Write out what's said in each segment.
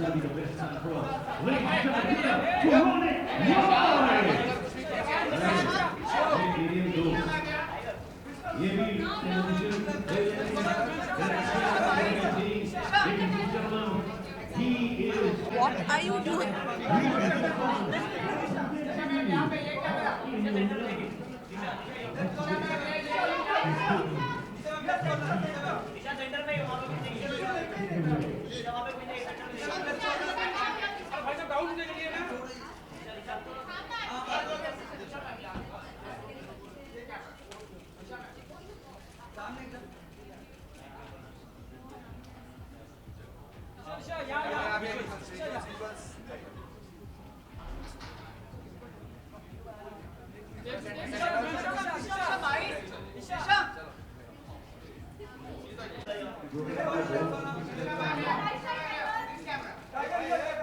going to be the best time for us. Ladies and gentlemen, here, Ronnie Roy! ये भी television What are you doing?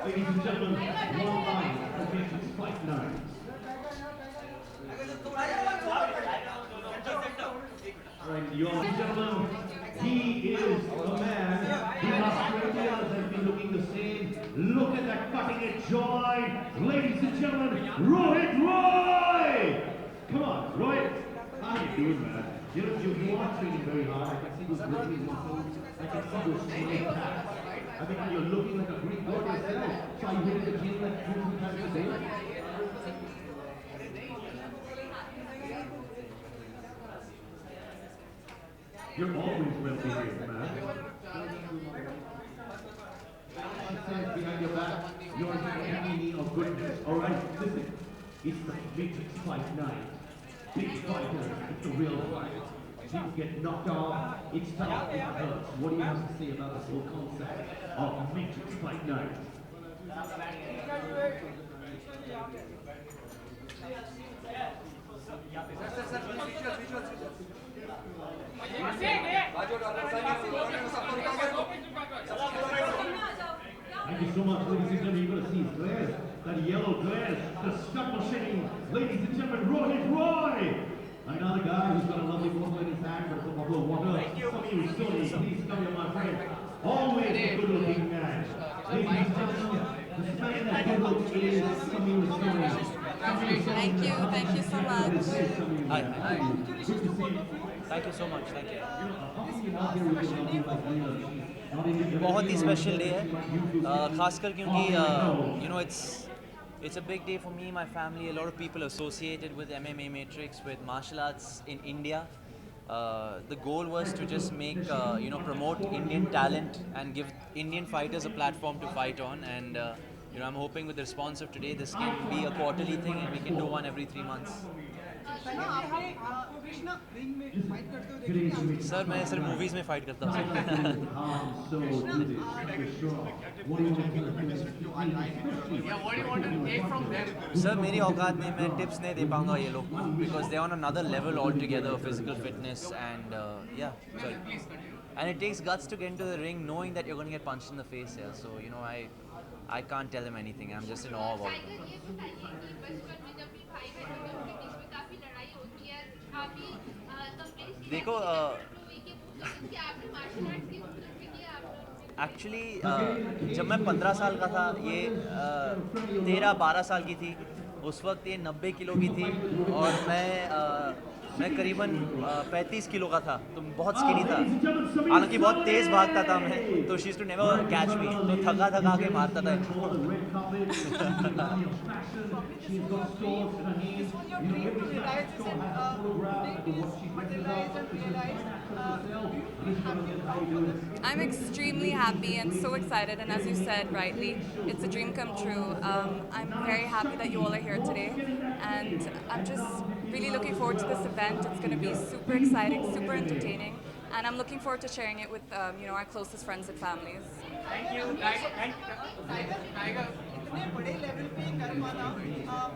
Ladies and gentlemen, one line for Matrix Fight Night. Right, ladies and gentlemen, he is the man who last 20 years has been looking the same. Look at that cutting edge joy. Ladies and gentlemen, Rohit Roy! Come on, Rohit. How you doing, man? You are training very hard. I can see those gripping muscles. I can see those straight packs. I think you're looking like a Greek god yourself. So are you hitting the gym like 2 times a day? You're always well behaved, man. Behind your back, you're the enemy of goodness. Alright, listen. It's the Matrix Fight Night. Big fighters, it's a real fight. People get knocked off, it's tough, it hurts. What do you have to say about this whole concept of Matrix Fight Night? Thank you so much, ladies and gentlemen. You're going to see his glares, that yellow glares, the stunt machine. Ladies and gentlemen, Rohit Roy! Another guy who's got a lovely bottle in his hand, but a bottle of water. Some of you Sony, please come here, my friend. Always a good-looking man. Ladies and gentlemen, this man that good looks is Samir Sony. Thank you so much. Hi. Thank you so much. Thank you. बहुत ही special day है खासकर क्योंकि you know it's a big day for me, my family, a lot of people associated with MMA Matrix, with martial arts in India. The goal was to just make promote Indian talent and give Indian fighters a platform to fight on, and I'm hoping with the response of today this can be a quarterly thing and we can do one every 3 months. Sir मैं सिर्फ movies में fight करता हूँ sir मेरी औकात में मैं tips नहीं दे पाऊंगा ये लोग को because they on another level all together physical fitness and and it takes guts to get into the ring knowing that you're going to get punched in the face here, so I can't tell them anything. I'm just in awe about them. देखो actually जब मैं 15 साल का था, ये 13-12 साल की थी, उस वक्त ये 90 किलो की थी और मैं करीबन 35 किलो का था, तो बहुत स्किनी था। हालांकि बहुत तेज़ भागता था मैं, तो she used to never catch me, तो थका थका के मारता था। I'm extremely happy and so excited, and as you said rightly, it's a dream come true. I'm very happy that you all are here today, and I'm just really looking forward to this event. It's going to be super exciting, super entertaining, and I'm looking forward to sharing it with our closest friends and families. Thank you. Tiger. इतने बड़े level पे कर पाना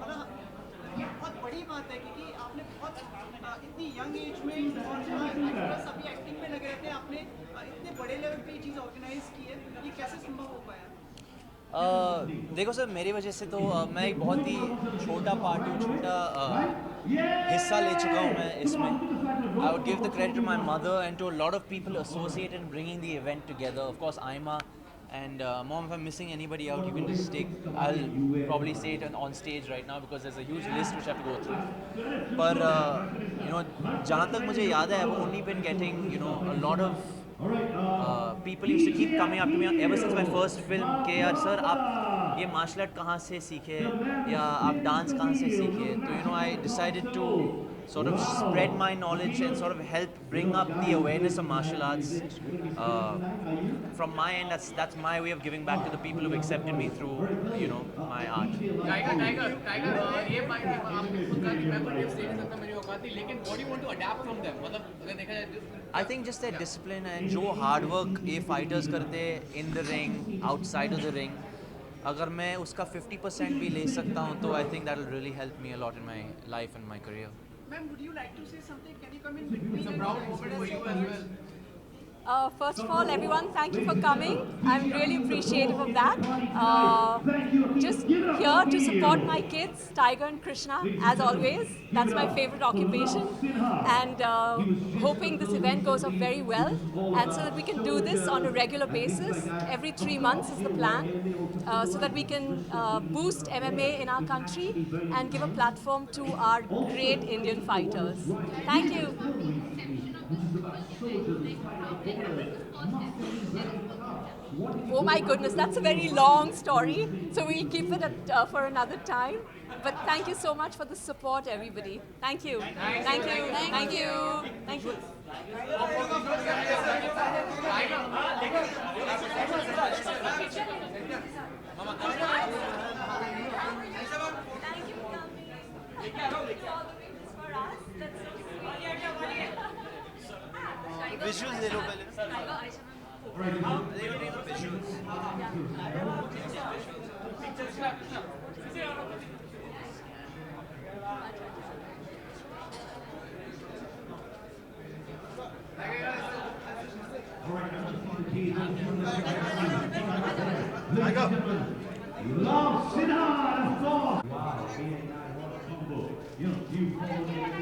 मतलब बहुत बड़ी बात है क्योंकि आपने बहुत इतनी यंग एज में और एक्ट्रेस अभी एक्टिंग में लगे रहते हैं, आपने इतने बड़े लेवल पे ये चीज़ ऑर्गेनाइज की है, ये कैसे संभव हो पाया? देखो सर, मेरी वजह से तो मैं एक बहुत ही छोटा पार्ट हूँ, छोटा हिस्सा ले चुका हूँ मैं इसमें। I would give the credit to my mother and to a lot of people associated in bringing the event together. Of course, Aima And mom, if I'm missing anybody out, you can just take. I'll probably say it on stage right now because there's a huge list which I have to go through. But जहाँ तक मुझे याद है, I've only been getting a lot of people used to keep coming up to me ever since my first film कि यार sir आप ये martial art कहाँ से सीखे या आप डांस कहाँ से सीखे. तो I decided to sort of spread my knowledge and sort of help bring up the awareness of martial arts. From my end, that's my way of giving back to the people who've accepted me through my art. Tiger ये बात आपने खुद कहा कि मैं तो tips दे नहीं सकता मेरी औकात नहीं, लेकिन what do you want to adopt from them, मतलब अगर देखा जाए I think just their discipline and जो hard work ये fighters करते in the ring, outside of the ring, अगर मैं उसका 50% भी ले सकता हूँ तो I think that will really help me a lot in my life and my career. Ma'am, would you like to say something? Can you come in between? it's a proud moment for you as well. First of all, everyone, thank you for coming. I'm really appreciative of that. Just here to support my kids, Tiger and Krishna, as always. That's my favorite occupation. And hoping this event goes off very well. And so that we can do this on a regular basis. Every 3 months is the plan. So that we can boost MMA in our country and give a platform to our great Indian fighters. Thank you. Oh my goodness, that's a very long story. So we'll keep it for another time. But thank you so much for the support, everybody. Thank you. Thank you. Thank you. Thank you. Visuals ले लो पहले. Love Sinha, of course. Wow, combo. You follow me on